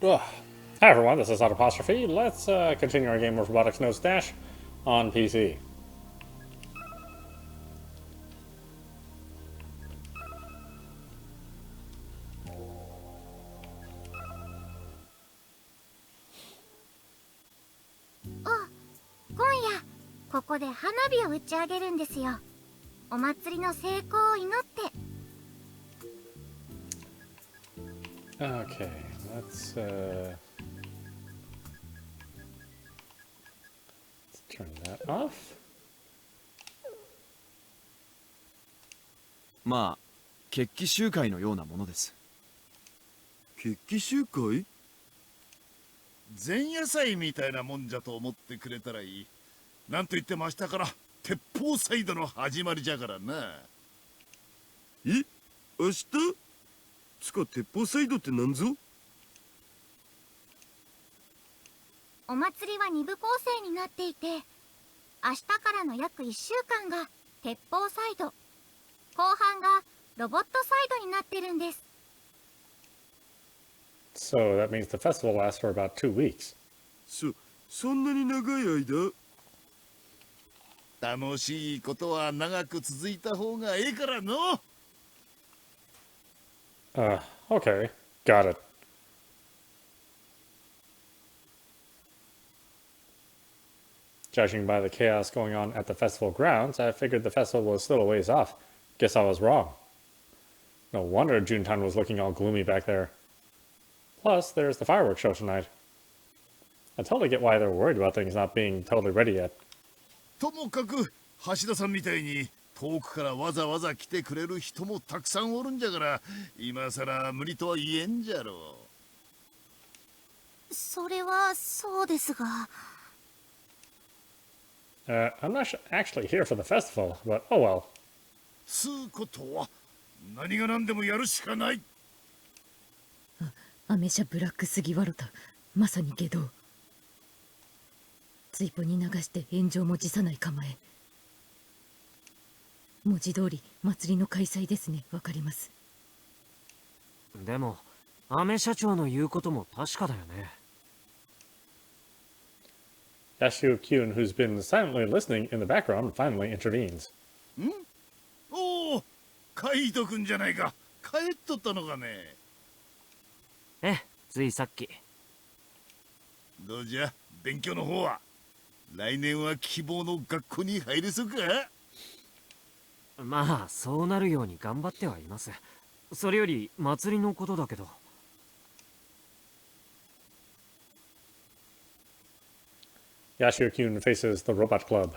Ugh. Hi everyone, this is audap. Let's continue our game of Robotics Notes Dash on PC. 今夜ここで花火を打ち上げるんですよ。お祭りの成功を祈って。 Okay, let's turn that off. まあ決起集会のようなものです。決起集会？前夜祭みたいなもんじゃと思ってくれたらいい。なんといっても明日から鉄砲サイドの始まりじゃからな。え、明日？つか鉄砲サイドってなんぞ？お祭りは2部構成になっていて、明日からの約1週間が鉄砲サイド、後半がロボットサイドになってるんです。 So that means the festival lasts for about 2 weeks. そんなに長い間？楽しいことは長く続いた方がええからの。Okay, got it. Judging by the chaos going on at the festival grounds, I figured the festival was still a ways off. Guess I was wrong. No wonder Junetown was looking all gloomy back there. Plus, there's the fireworks show tonight. I totally get why they're worried about things not being totally ready yet. ともかく橋田さんみたいに遠くからわざわざ来てくれる人もたくさんおるんじゃから、今さら無理とは言えんじゃろう。それはそうですが。 I'm not actually here for the festival, but oh well. つうことは何が何でもやるしかない。アメ車ブラックすぎわろた。まさに下道。ついぽに流して炎上も辞さない構え。文字通り祭りの開催ですね。わかります。でもアメ社長の言うことも確かだよね。Yashio Kyun, who's been silently listening in the background, finally intervenes. おお、カイトくんじゃないか。帰っとったのかね。ついさっき。どうじゃ、勉強の方は。来年は希望の学校に入れそうか。まあそうなるように頑張ってはいます。それより祭りのことだけど。Yashio Kyun faces the Robot Club.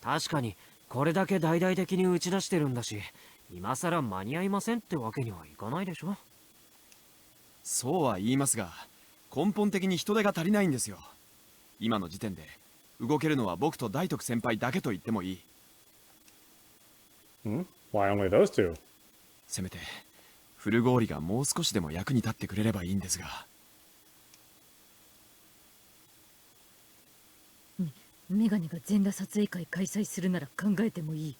確かにこれだけ大々的に打ち出してるんだし、今さら間に合いませんってわけにはいかないでしょ。そうは言いますが、根本的に人手が足りないんですよ。今の時点で動けるのは僕と大徳先輩だけと言ってもいい。Why only those two? せめて古氷がもう少しでも役に立ってくれればいいんですが。メガネが全裸撮影会開催するなら考えてもいい。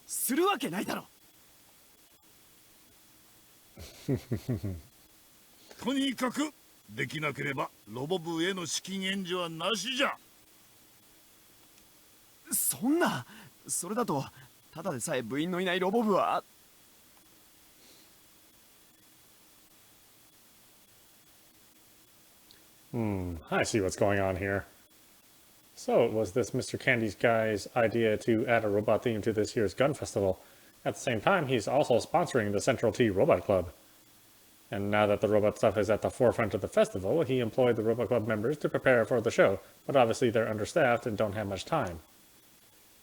するわけないだろ。とにかくできなければロボ部への資金援助はなしじゃ。そんな、それだとただでさえ部員のいないロボ部は。I see what's going on here. So it was this Mr. Candy's guy's idea to add a robot theme to this year's gun festival. At the same time, he's also sponsoring the Central T Robot Club. And now that the robot stuff is at the forefront of the festival, he employed the Robot Club members to prepare for the show, but obviously they're understaffed and don't have much time.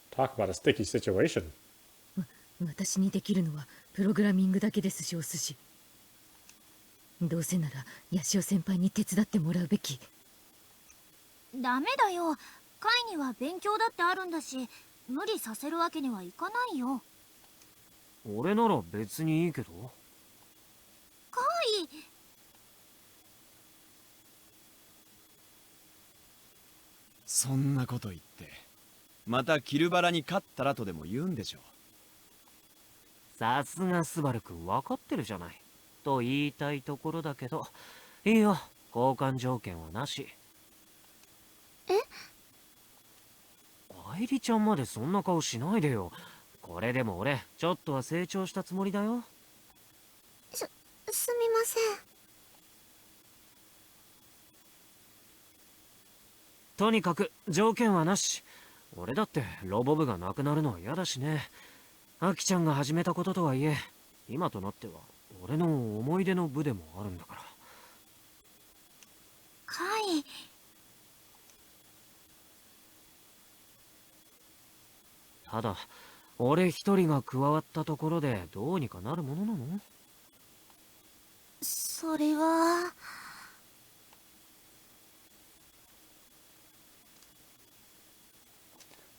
Talk about a sticky situation. 私にできるのはプログラミングだけですし、お寿司。どうせならヤシオ先輩に手伝ってもらうべき。ダメだよ。会には勉強だってあるんだし、無理させるわけにはいかないよ。俺なら別にいいけど。会。そんなこと言ってまたキルバラに勝ったらとでも言うんでしょう。さすがスバル君分かってるじゃない。と言いたいところだけど、いいよ、交換条件はなし。え？愛梨ちゃんまでそんな顔しないでよ。これでも俺、ちょっとは成長したつもりだよ。すみません。とにかく条件はなし。俺だってロボ部がなくなるのは嫌だしね。アキちゃんが始めたこととはいえ、今となっては俺の思い出の部でもあるんだから。はい。ただ、俺一人が加わったところでどうにかなるものなの？それは。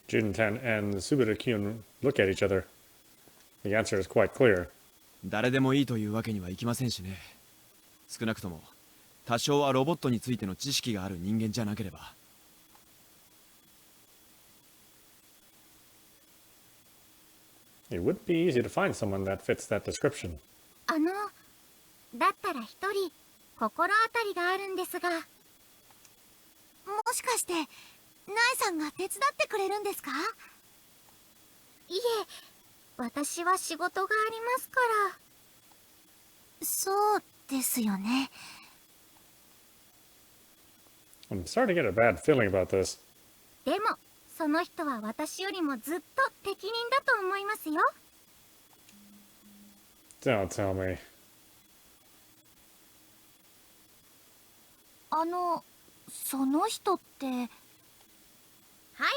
Junten and Subaru-kyun look at each other. The answer is quite clear. 誰でもいいというわけにはいきませんしね。少なくとも多少はロボットについての知識がある人間じゃなければ。It would be easy to find someone that fits that description. だったら一人心当たりがあるんですが。もしかしてナエさんが手伝ってくれるんですか？いえ、私は仕事がありますから。そうですよね。I'm starting to get a bad feeling about this. でもその人は私よりもずっと適任だと思いますよ。Don't tell me. その人って。は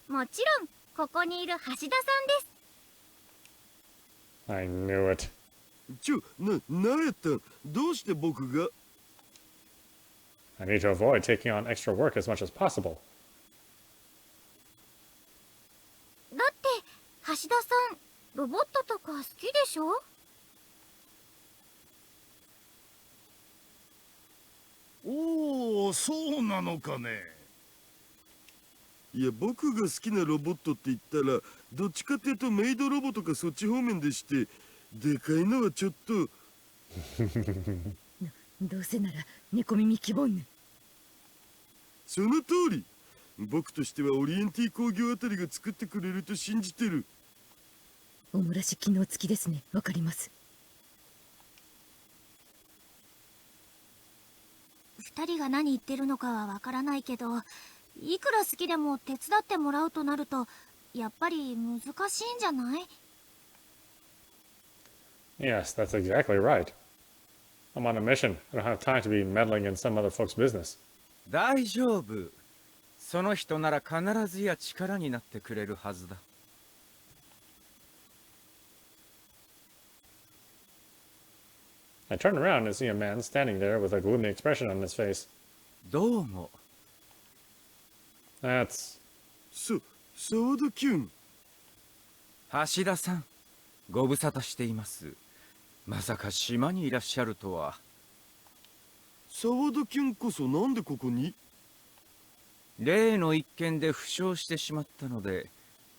い、もちろんここにいる橋田さんです。I knew it. なんやったん？どうして僕が？ I need to avoid taking on extra work as much as possible. だって橋田さんロボットとか好きでしょ？おお、そうなのかね。いや、僕が好きなロボットって言ったらどっちかっていうとメイドロボとかそっち方面でして、でかいのはちょっと。どうせなら猫耳希望ぬ。その通り。僕としてはオリエンティ工業あたりが作ってくれると信じてる。おもらし機能付きですね。わかります。二人が何言ってるのかはわからないけど、いくら好きでも手伝ってもらうとなるとやっぱり難しいんじゃない？ Yes, that's exactly right. I'm on a mission. I don't have time to be meddling in some other folks' business. 大丈夫。その人なら必ずや力になってくれるはずだ。I turn around and see a man standing there with a gloomy expression on his face. どうも。That's... 沢田キュン。橋田さん、ご無沙汰しています。まさか島にいらっしゃるとは。沢田キュンこそなんでここに？例の一件で負傷してしまったので、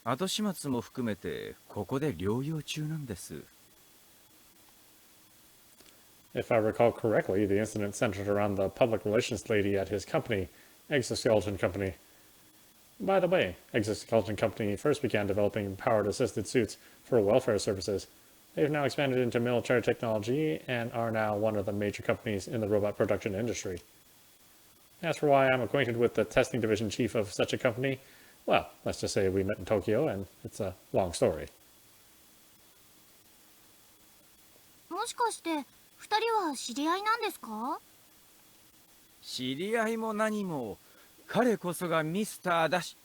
後始末も含めてここで療養中なんです。If I recall correctly, the incident centered around the public relations lady at his company, Exoskeleton Company. By the way, Exoskeleton Company first began developing powered-assisted suits for welfare services. They've now expanded into military technology and are now one of the major companies in the robot production industry. As for why I'm acquainted with the testing division chief of such a company, well, let's just say we met in Tokyo, and it's a long story. もしかして二人は知り合いなんですか？知り合いも何も、彼こそがミスターだし。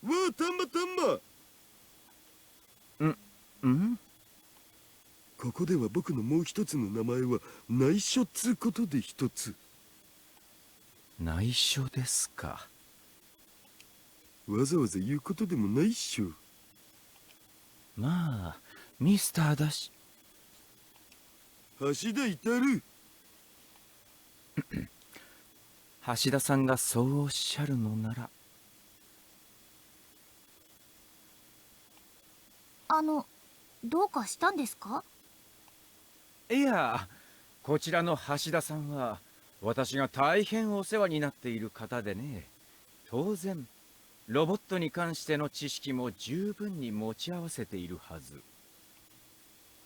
わあ、たんま。ん？ここでは僕のもう一つの名前は内緒っつうことで一つ。内緒ですか。わざわざ言うことでもないっしょ。まあ、ミスターだし。橋田いたる。橋田さんがそうおっしゃるのなら。どうかしたんですか？いや、こちらの橋田さんは私が大変お世話になっている方でね、当然ロボットに関しての知識も十分に持ち合わせているはず。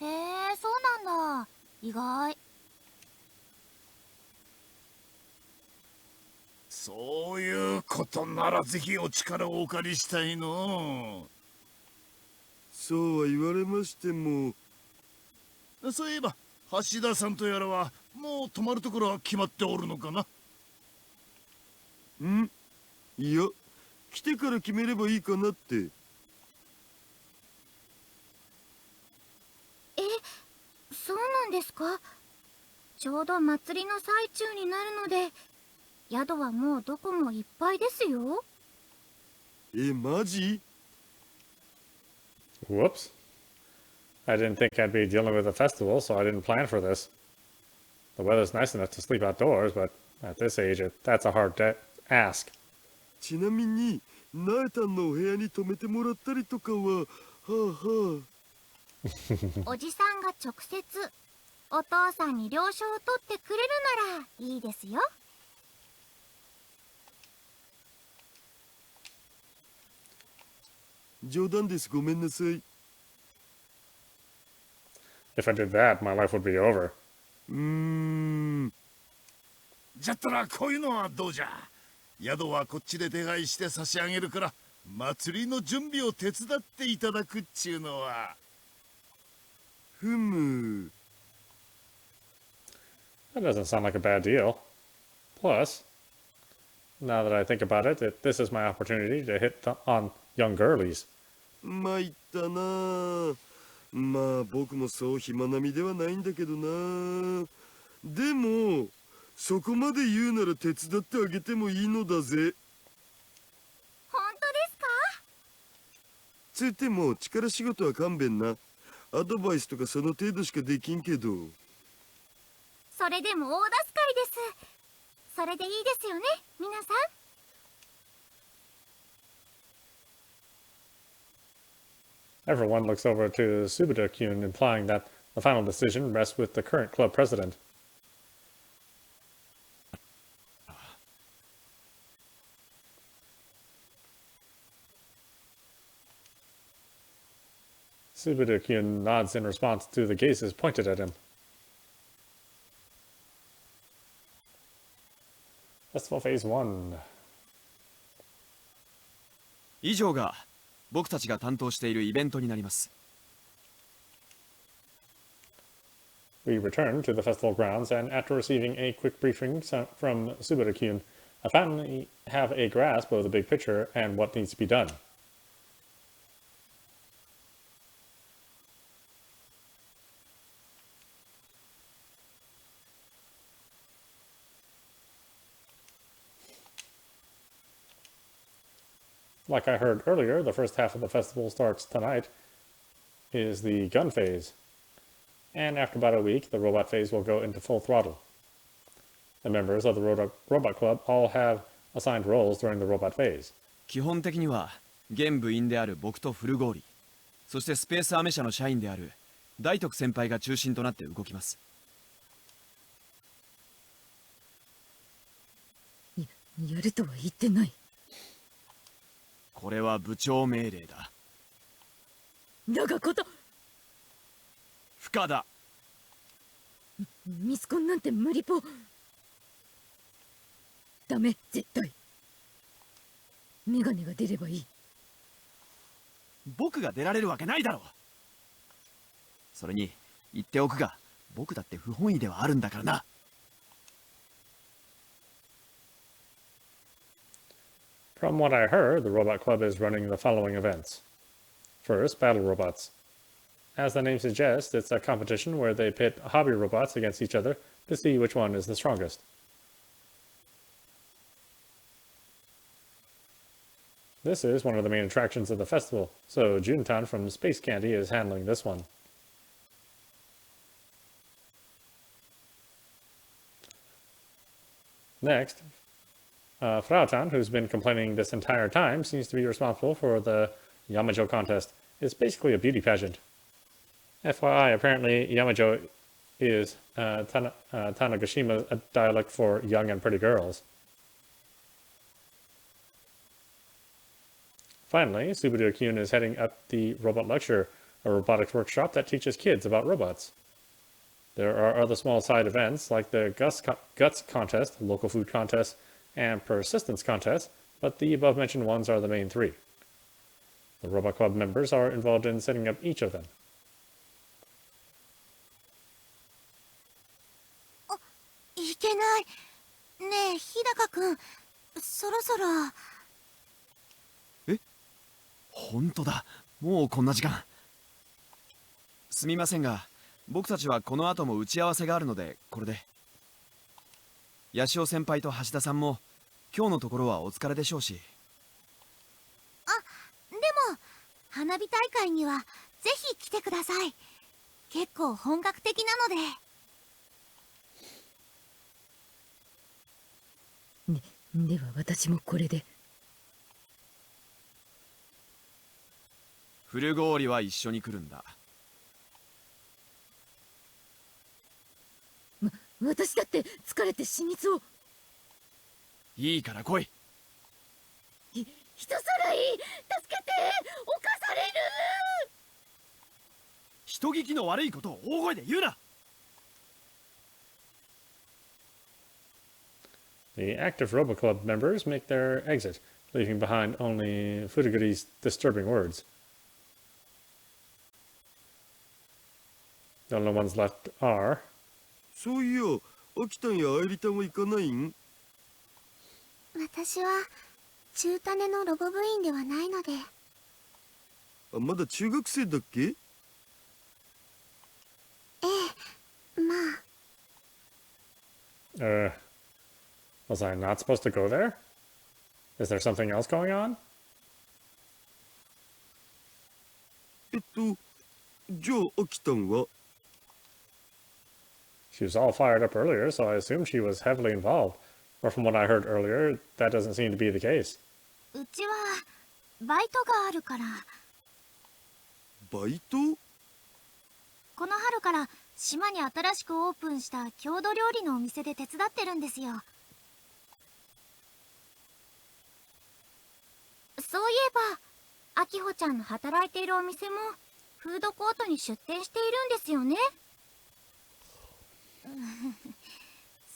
へえ、そうなんだ。意外。そういうことならぜひお力をお借りしたいの。そうは言われましても。そういえば橋田さんとやらはもう泊まるところは決まっておるのかな？いや、来てから決めればいいかなって。そうなんですか？ちょうど祭りの最中になるので、宿はもうどこもいっぱいですよ。マジ？ Whoops. I didn't think I'd be dealing with a festival, so I didn't plan for this. The weather's nice enough to sleep outdoors, but at this age, that's a hard ask. ちなみにナエタンのお部屋に泊めてもらったりとかは、はあはあ。おじさんが直接お父さんに了承を取ってくれるならいいですよ。冗談です。ごめんなさい。If I did that, my life would be over. じゃったらこういうのはどうじゃ。宿はこっちで手配して差し上げるから、祭りの準備を手伝っていただくっちゅうのは。ふむ。That doesn't sound like a bad deal. Plus, now that I think about it, this is my opportunity to hit on young girlies. 参ったな。まあ僕もそう暇な身ではないんだけどな。でもそこまで言うなら手伝ってあげてもいいのだぜ。本当ですか？つっても力仕事は勘弁な。アドバイスとかその程度しかできんけど。それでも大助かりです。それでいいですよね、皆さん。Everyone looks over to Subida-kun, implying that the final decision rests with the current club president. Subida-kun nods in response to the gazes pointed at him. Festival Phase 1. 以上が僕たちが担当しているイベントになります。We return to the festival grounds, and after receiving a quick briefing from Subida-kun, I finally have a grasp of the big picture and what needs to be done. Like I heard earlier, the first half of the festival starts tonight, is the gun phase. And after about a week, the robot phase will go into full throttle. The members of the Robot Club all have assigned roles during the robot phase. 基本的には現部員である僕とフルゴーリ、そしてスペースアメ社の社員である大徳先輩が中心となって動きます。やるとは言ってない。これは部長命令だ。だが不可だ。ミスコンなんて無理ぽ。ダメ、絶対。メガネが出ればいい。僕が出られるわけないだろう。それに言っておくが、僕だって不本意ではあるんだからな。From what I heard, the Robot Club is running the following events. First, Battle Robots. As the name suggests, it's a competition where they pit hobby robots against each other to see which one is the strongest. This is one of the main attractions of the festival, so Juntan from Space Candy is handling this one. Next, Frautan, who's been complaining this entire time, seems to be responsible for the Yamajo contest. It's basically a beauty pageant. FYI, apparently Yamajo is Tanegashima, a dialect for young and pretty girls. Finally, Subaru-kun is heading up the Robot Lecture, a robotics workshop that teaches kids about robots. There are other small side events like the Guts Contest, Local Food Contest, and Persistence Contest, but the above-mentioned ones are the main three. The Robot Club members are involved in setting up each of them. いけない。ねえ、日高くん、そろそろ。本当だ、もうこんな時間。すみませんが、僕たちはこの後も打ち合わせがあるのでこれで。八潮先輩と橋田さんも今日のところはお疲れでしょうし。あ、でも花火大会にはぜひ来てください。結構本格的なので。では私もこれで。古氷は一緒に来るんだ。私だって疲れて死にそう。いいから来い。人さらい、助けて、犯される。人聞きの悪いことを大声で言うな。The active Robot Club members make their exit, leaving behind only Furuguri's disturbing words. The only ones left are... そういや、アキタンやアイリタンは行かないん？私は中種のロボ部員ではないので。あ、まだ中学生だっけ？ええ、まあ。Was I not supposed to go there? Is there something else going on? じゃあアキタンは？ She was all fired up earlier, so I assumed she was heavily involved. Or from what I heard earlier, that doesn't seem to be the case. うちはバイトがあるから。バイト？この春から島に新しくオープンした郷土料理のお店で手伝ってるんですよ。そういえば、あきほちゃんの働いているお店もフードコートに出店しているんですよね。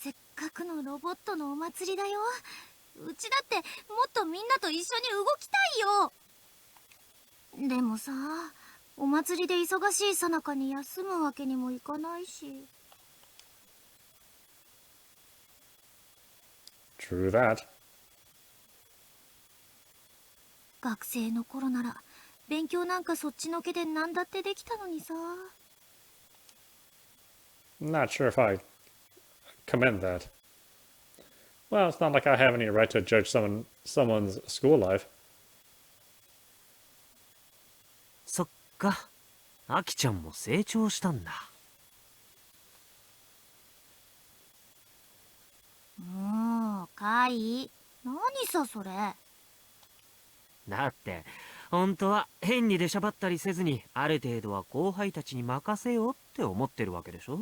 せっかくのロボットのお祭りだよ。うちだってもっとみんなと一緒に動きたいよ。でもさ、お祭りで忙しいさなかに休むわけにもいかないし。True that. 学生の頃なら勉強なんかそっちのけで何だってできたのにさ。Not sure if I commend that. Well, it's not like I have any right to judge someone's school life. そっか、アキちゃんも成長したんだ。もう、カイ、何さそれ。だって本当は変に出しゃばったりせずにある程度は後輩たちに任せようって思ってるわけでしょ。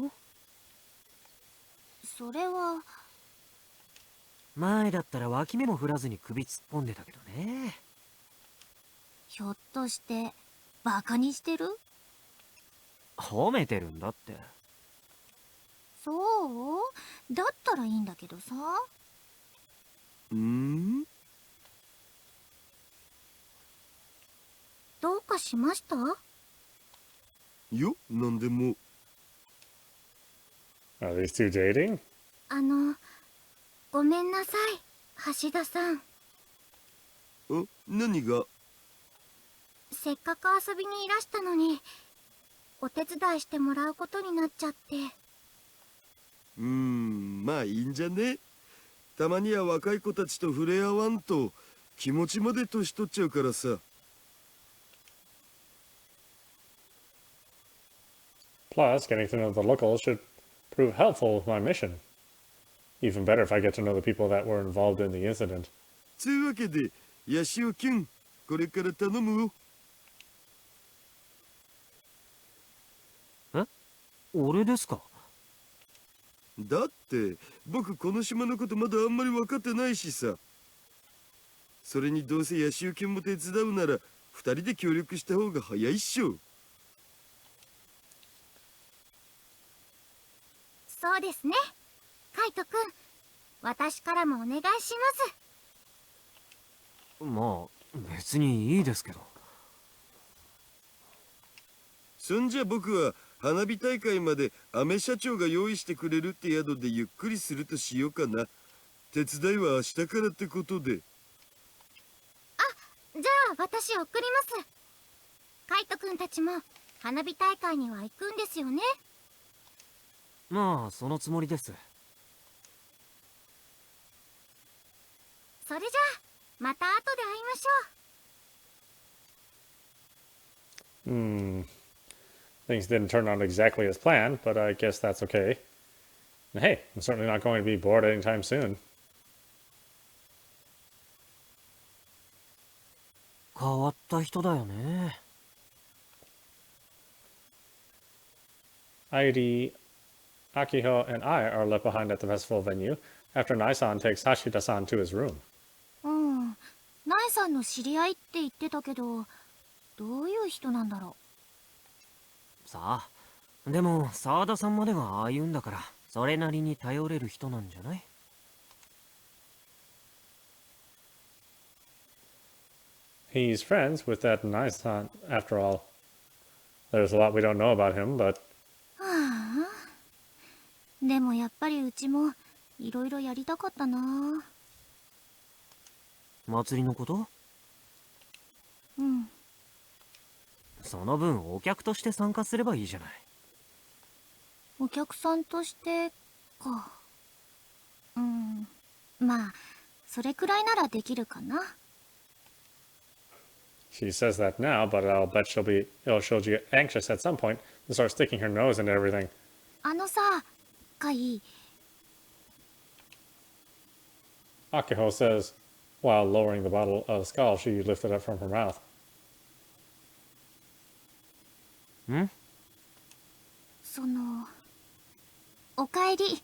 それは前だったら脇目も振らずに首突っ込んでたけどね。ひょっとしてバカにしてる？褒めてるんだって。そう？だったらいいんだけどさ。どうかしました？よ、なんでも。Are these two dating? ごめんなさい、橋田さん。何が？せっかく遊びにいらしたのに、お手伝いしてもらうことになっちゃって。まあいいんじゃね。たまには若い子たちと触れ合わんと気持ちまで年取っちゃうからさ。Plus, getting to know the locals should prove helpful with my mission. Even better if I get to know the people that were involved in the incident. つうわけで、ヤシオキュン、これから頼むよ。俺ですか？だって僕この島のことまだあんまり分かってないしさ。それにどうせヤシオ君も手伝うなら二人で協力した方が早いっしょ。そうですね。カイトくん、私からもお願いします。まあ別にいいですけど。そんじゃ僕は花火大会までアメ社長が用意してくれるって宿でゆっくりするとしようかな。手伝いは明日からってことで。じゃあ私送ります。カイトくんたちも花火大会には行くんですよね。まあそのつもりです。それじゃあまた後で会いましょう。Things didn't turn out exactly as planned, but I guess that's okay. And hey, I'm certainly not going to be bored anytime soon. 変わった人だよね。Airi, Akiho, and I are left behind at the festival venue after Naisan takes Hashida-san to his room. ナエさんの知り合いって言ってたけど、どういう人なんだろさあ、でも沢田さんまでがああ言うんだから、それなりに頼れる人なんじゃない？ He's friends with that Naisan, after all. There's a lot we don't know about him, but う。はあ。でもやっぱりうちもいろいろやりたかったな。祭りのこと？うん。その分お客として参加すればいいじゃない。お客さんとしてか。まあそれくらいならできるかな。she says that now, but I'll bet she'll get anxious at some point and start sticking her nose into everything. あのさ、カイ。Akiho says, while lowering the bottle of skull she lifted up from her mouth. ん？その、おかえり。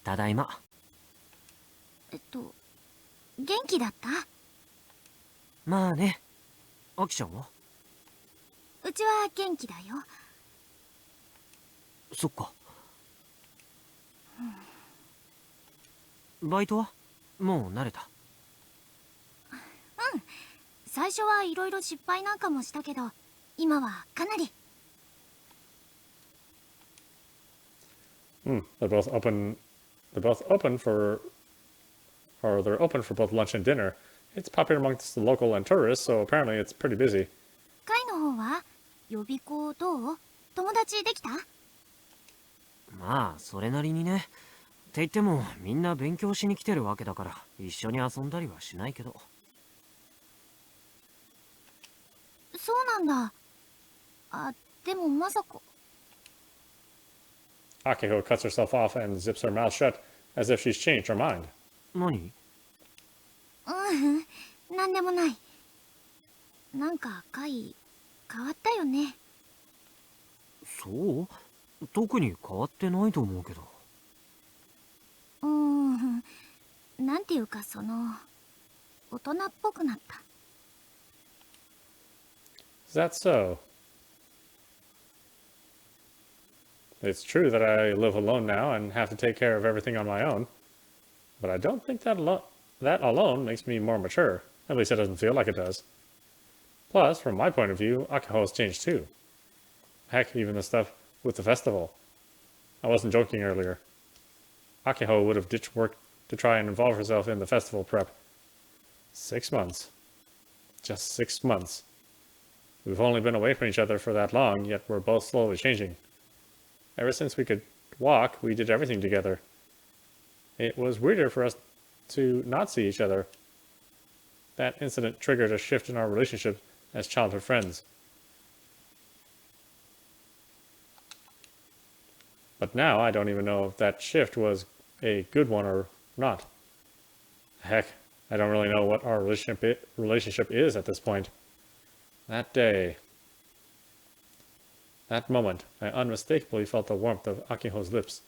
ただいま。元気だった？まあね。アキちゃんは？うちは元気だよ。そっか。バイトはもう慣れた？最初はいろいろ失敗なんかもしたけど、今はかなり。They're both open. They're both open for, or they're open for both lunch and dinner. It's popular amongst the local and tourists, so apparently it's pretty busy. カイの方は予備校どう？友達できた？まあそれなりにね。って言ってもみんな勉強しに来てるわけだから一緒に遊んだりはしないけど。そうなんだ。あ、でもまさか。Akiho cuts herself off and zips her mouth shut, as if she's changed her mind. 何？なんでもない。なんかカイ変わったよね。そう？特に変わってないと思うけど。なんていうかその大人っぽくなった。Is that so? It's true that I live alone now and have to take care of everything on my own, but I don't think that alone makes me more mature. At least it doesn't feel like it does. Plus, from my point of view, Akiho has changed too. Heck, even the stuff with the festival. I wasn't joking earlier. Akiho would have ditched work to try and involve herself in the festival prep. 6 months. Just 6 months. We've only been away from each other for that long, yet we're both slowly changing. Ever since we could walk, we did everything together. It was weirder for us to not see each other. That incident triggered a shift in our relationship as childhood friends. But now I don't even know if that shift was a good one or not. Heck, I don't really know what our relationship is at this point. That day That moment, I unmistakably felt the warmth of Akiho's lips.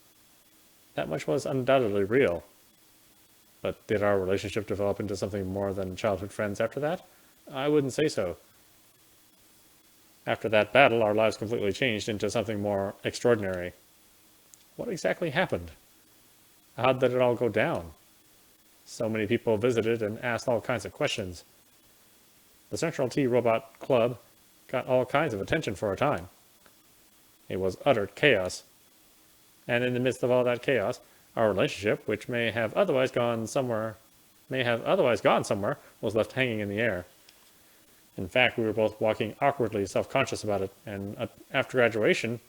That much was undoubtedly real. But did our relationship develop into something more than childhood friends after that? I wouldn't say so. After that battle, our lives completely changed into something more extraordinary. What exactly happened? How did it all go down? So many people visited and asked all kinds of questions. The Central T Robot Club got all kinds of attention for a time. It was utter chaos. And in the midst of all that chaos, our relationship, which may have otherwise gone somewhere, was left hanging in the air. In fact, we were both walking awkwardly self-conscious about it, and after graduation,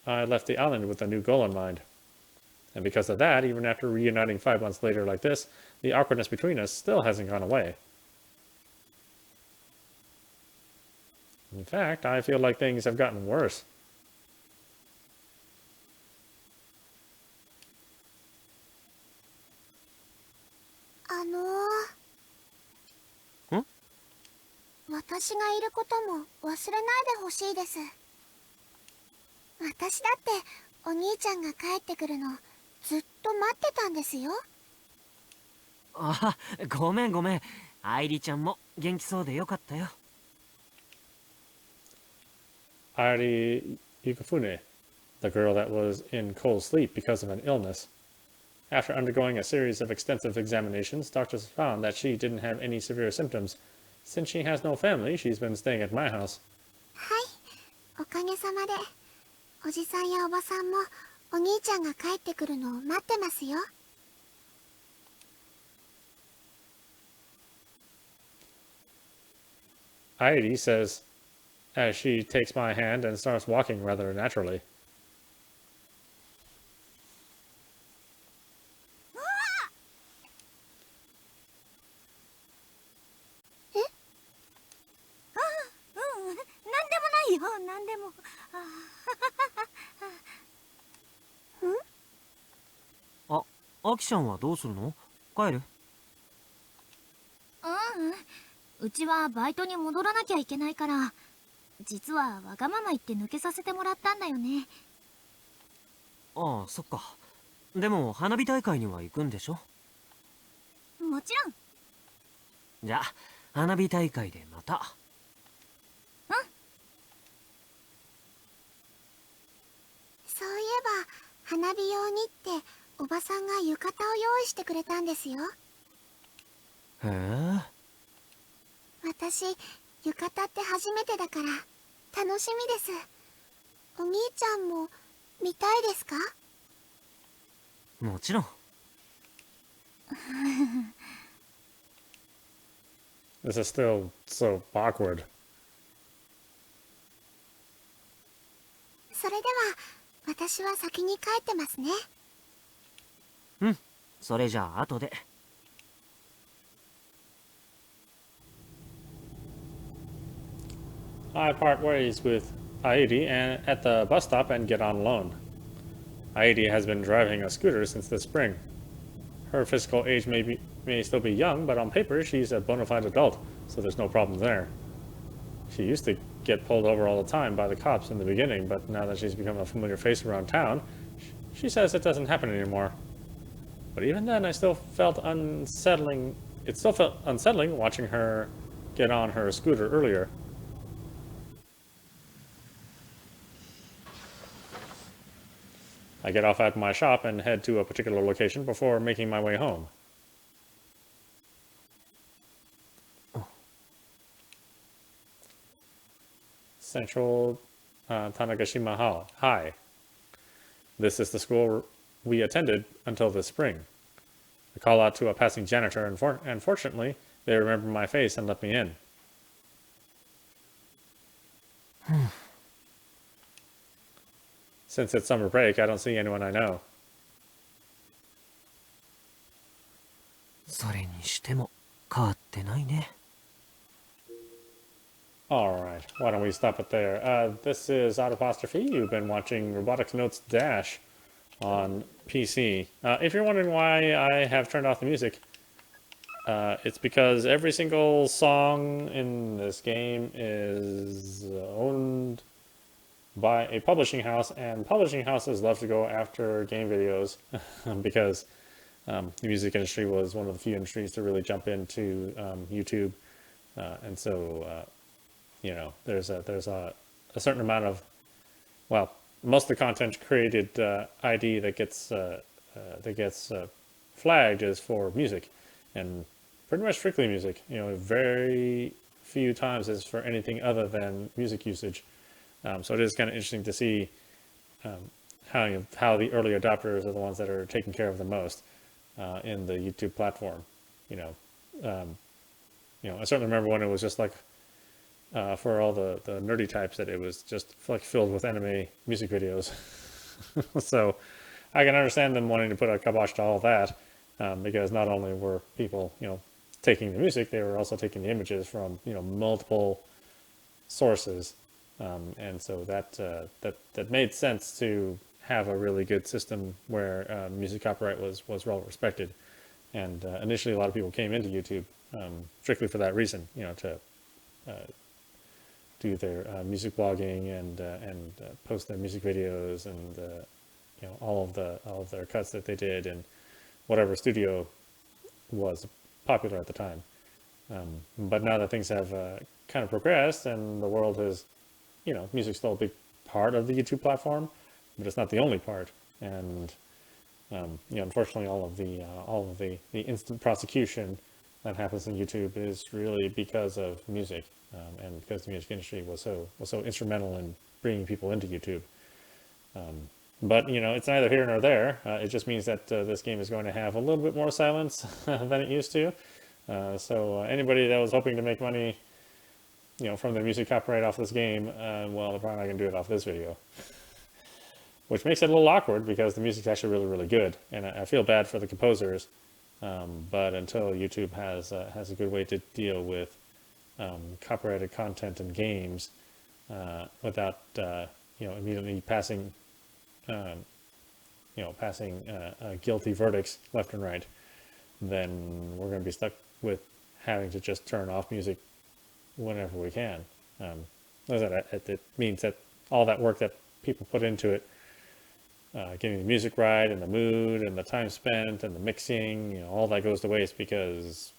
I left the island with a new goal in mind. And because of that, even after reuniting 5 months later like this, the awkwardness between us still hasn't gone away. In fact, I feel like things have gotten worse. "私がいることも忘れないでほしいです。私だってお兄ちゃんが帰ってくるのずっと待ってたんですよ。あ、ごめんごめん。愛梨ちゃんも元気そうでよかったよ。Airi Yukifune, the girl that was in cold sleep because of an illness. After undergoing a series of extensive examinations, doctors found that she didn't have any severe symptoms. Since she has no family, she's been staying at my house. はい、おかげさまでおじさんやおばさんもお兄ちゃんが帰ってくるのを待ってますよ。Airi says, as she takes my hand and starts walking rather naturally. Ah, アキちゃんはどうするの？帰る？うちはバイトに戻らなきゃいけないから、実はわがまま言って抜けさせてもらったんだよね。ああ、そっか。でも花火大会には行くんでしょ？もちろん。じゃあ花火大会でまた。そういえば花火用にっておばさんが浴衣を用意してくれたんですよ。へえ。私浴衣って初めてだから楽しみです。お兄ちゃんも見たいですか？もちろん。This is still so awkward. それでは私は先に帰ってますね。うん、それじゃあ後で。I part ways with Airi and at the bus stop and get on alone. Airi has been driving a scooter since the spring. Her physical age may still be young, but on paper she's a bona fide adult, so there's no problem there. She used to get pulled over all the time by the cops in the beginning, but now that she's become a familiar face around town, she says it doesn't happen anymore. But even then, it still felt unsettling watching her get on her scooter earlier. I get off at my shop and head to a particular location before making my way home. Central Tanegashima High. This is the school we attended until this spring. I call out to a passing janitor, and fortunately, they remember my face and let me in. Since it's summer break, I don't see anyone I know. それにしても変わってないね。Alright, why don't we stop it there? This is Autopostrophe. You've been watching Robotics Notes DaSH on PC. If you're wondering why I have turned off the music, it's because every single song in this game is owned by a publishing house, and publishing houses love to go after game videos because the music industry was one of the few industries to really jump into YouTube, and so you know, there's a certain amount of, well, most of the content created ID that gets flagged is for music, and pretty much strictly music. You know, very few times is for anything other than music usage. So it is kind of interesting to see how the early adopters are the ones that are taking care of the most in the YouTube platform. You know, I certainly remember when it was just like for all the nerdy types that it was just like filled with anime music videos. So I can understand them wanting to put a kibosh to all of that because not only were people, you know, taking the music, they were also taking the images from, you know, multiple sources. And so that made sense to have a really good system where music copyright was well respected. And initially, a lot of people came into YouTube strictly for that reason, you know, to do their music blogging and post their music videos and you know, all of their cuts that they did in whatever studio was popular at the time. But now that things have kind of progressed and the world has, you know, music's still a big part of the YouTube platform, but it's not the only part. And you know, unfortunately, all of the instant prosecution that happens in YouTube is really because of music, and because the music industry was so instrumental in bringing people into YouTube. But you know, it's neither here nor there. It just means that this game is going to have a little bit more silence than it used to. So anybody that was hoping to make money, you know, from the music copyright off this game, well, they're probably not going to do it off this video. Which makes it a little awkward because the music's actually really, really good, and I feel bad for the composers. But until YouTube has a good way to deal with copyrighted content in games without you know, immediately passing guilty verdicts left and right, then we're going to be stuck with having to just turn off music whenever we can. It means that all that work that people put into it, getting the music right and the mood and the time spent and the mixing, you know, all that goes to waste because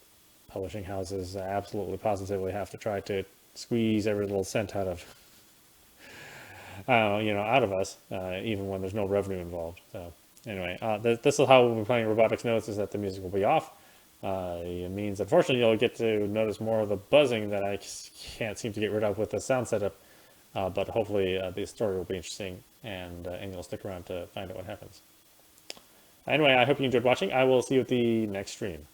publishing houses absolutely positively have to try to squeeze every little cent out of out of us, even when there's no revenue involved. So anyway, this is how we'll be playing Robotics Notes, is that the music will be off. It means, unfortunately, you'll get to notice more of the buzzing that I can't seem to get rid of with the sound setup. But hopefully the story will be interesting, and you'll stick around to find out what happens. Anyway, I hope you enjoyed watching. I will see you at the next stream.